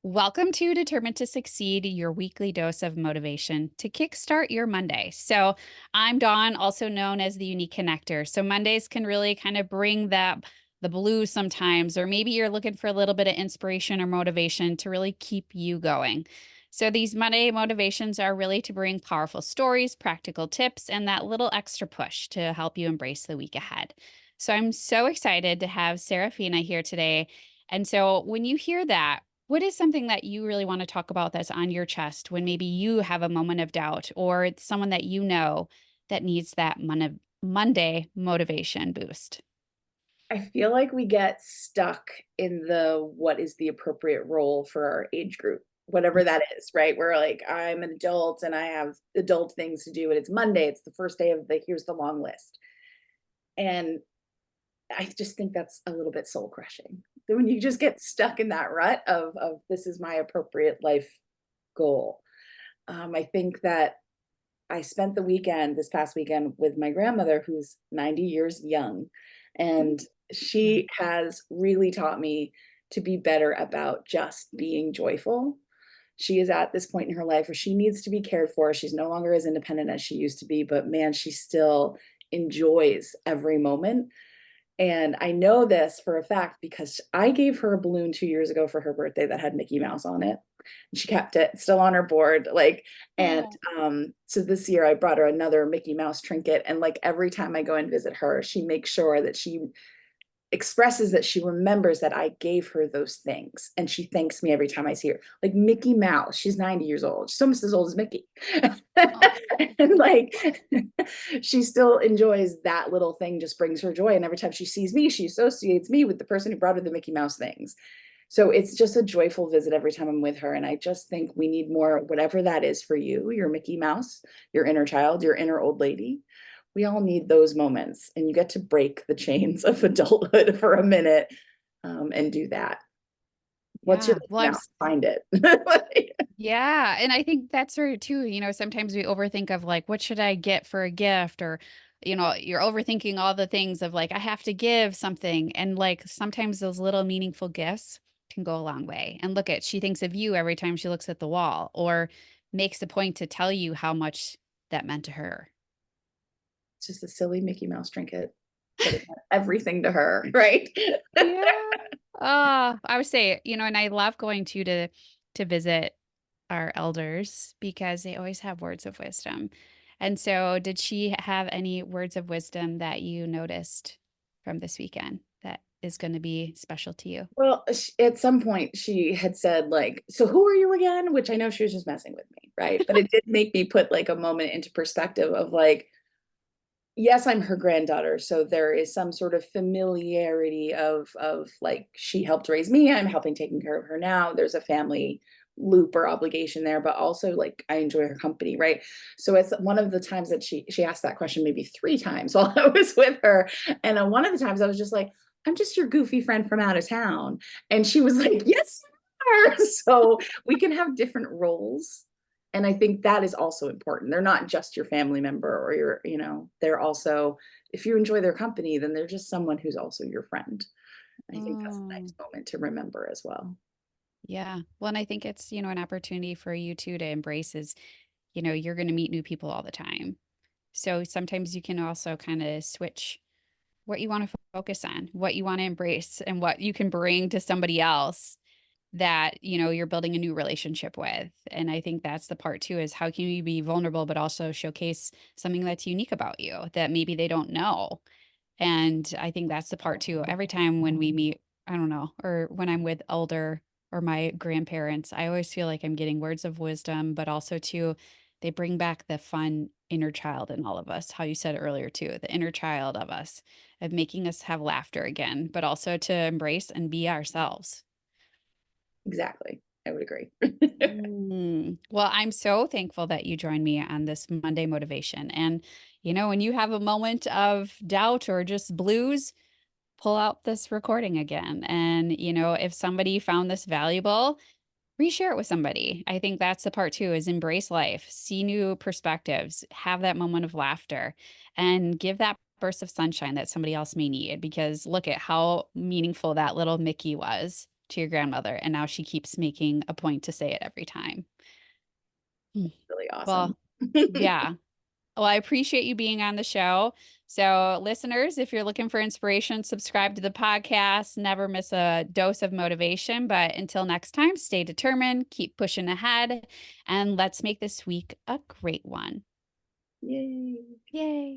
Welcome to Determined to Succeed, your weekly dose of motivation to kickstart your Monday. So, I'm Dawn, also known as the Unique Connector. So, Mondays can really kind of bring the blues sometimes, or maybe you're looking for a little bit of inspiration or motivation to really keep you going. So, these Monday motivations are really to bring powerful stories, practical tips, and that little extra push to help you embrace the week ahead. So, I'm so excited to have Seraphina here today. And so, when you hear that, what is something that you really want to talk about that's on your chest when maybe you have a moment of doubt or it's someone that you know that needs that Monday motivation boost? I feel like we get stuck in the what is the appropriate role for our age group, whatever that is, right? We're like, I'm an adult and I have adult things to do, and it's Monday. It's the first day of the here's the long list. And I just think that's a little bit soul crushing. When you just get stuck in that rut of this is my appropriate life goal. I think that I spent the weekend this past weekend with my grandmother who's 90 years young, and Yeah. she has really taught me to be better about just being joyful. She is at this point in her life where she needs to be cared for. She's no longer as independent as she used to be, but man, she still enjoys every moment. And I know this for a fact because I gave her a balloon 2 years ago for her birthday that had Mickey Mouse on it, and she kept it still on her board, like, and, Oh, so this year I brought her another Mickey Mouse trinket, and, like, every time I go and visit her, she makes sure that she expresses that she remembers that I gave her those things, and she thanks me every time I see her. Like Mickey Mouse, she's 90 years old. She's almost as old as Mickey. And like she still enjoys that little thing, just brings her joy. And every time she sees me, she associates me with the person who brought her the Mickey Mouse things. So it's just a joyful visit every time I'm with her. And I just think we need more, whatever that is for you, your Mickey Mouse, your inner child, your inner old lady. We all need those moments. And you get to break the chains of adulthood for a minute and do that. What's your yeah. Mickey Well, Mouse? Find it. yeah. And I think that's true too. Sometimes we overthink of like, what should I get for a gift? Or, you're overthinking all the things of like, I have to give something. And like sometimes those little meaningful gifts can go a long way. And look at, she thinks of you every time she looks at the wall or makes a point to tell you how much that meant to her. It's just a silly Mickey Mouse trinket, but it meant everything to her, right? Yeah. I would say, and I love going to visit our elders because they always have words of wisdom. And so did she have any words of wisdom that you noticed from this weekend that is going to be special to you? Well, at some point she had said like, "So who are you again?" Which I know she was just messing with me, right? But it did make me put like a moment into perspective of like, yes, I'm her granddaughter, so there is some sort of familiarity of like she helped raise me, I'm helping taking care of her now. There's a family loop or obligation there, but also like I enjoy her company, right? So it's one of the times that she asked that question maybe 3 times while I was with her, and one of the times I was just like, "I'm just your goofy friend from out of town," and she was like, "Yes, you are." So we can have different roles, and I think that is also important. They're not just your family member or they're also, if you enjoy their company, then they're just someone who's also your friend. I think that's a Oh, nice moment to remember as well. yeah. Well, and I think it's, an opportunity for you too to embrace is, you're going to meet new people all the time. So sometimes you can also kind of switch what you want to focus on, what you want to embrace, and what you can bring to somebody else that, you're building a new relationship with. And I think that's the part too is how can you be vulnerable, but also showcase something that's unique about you that maybe they don't know. And I think that's the part too. Every time when we meet, I don't know, or when I'm with elder or my grandparents, I always feel like I'm getting words of wisdom, but also too, they bring back the fun inner child in all of us. How you said earlier too, the inner child of us, of making us have laughter again, but also to embrace and be ourselves. Exactly. I would agree. Well, I'm so thankful that you joined me on this Monday motivation. And, when you have a moment of doubt or just blues, pull out this recording again. And, if somebody found this valuable, reshare it with somebody. I think that's the part too is embrace life, see new perspectives, have that moment of laughter, and give that burst of sunshine that somebody else may need. Because look at how meaningful that little Mickey was to your grandmother. And now she keeps making a point to say it every time. Hmm. Really awesome. Well, yeah. Well, I appreciate you being on the show. So, listeners, if you're looking for inspiration, subscribe to the podcast. Never miss a dose of motivation. But until next time, stay determined, keep pushing ahead, and let's make this week a great one. Yay. Yay.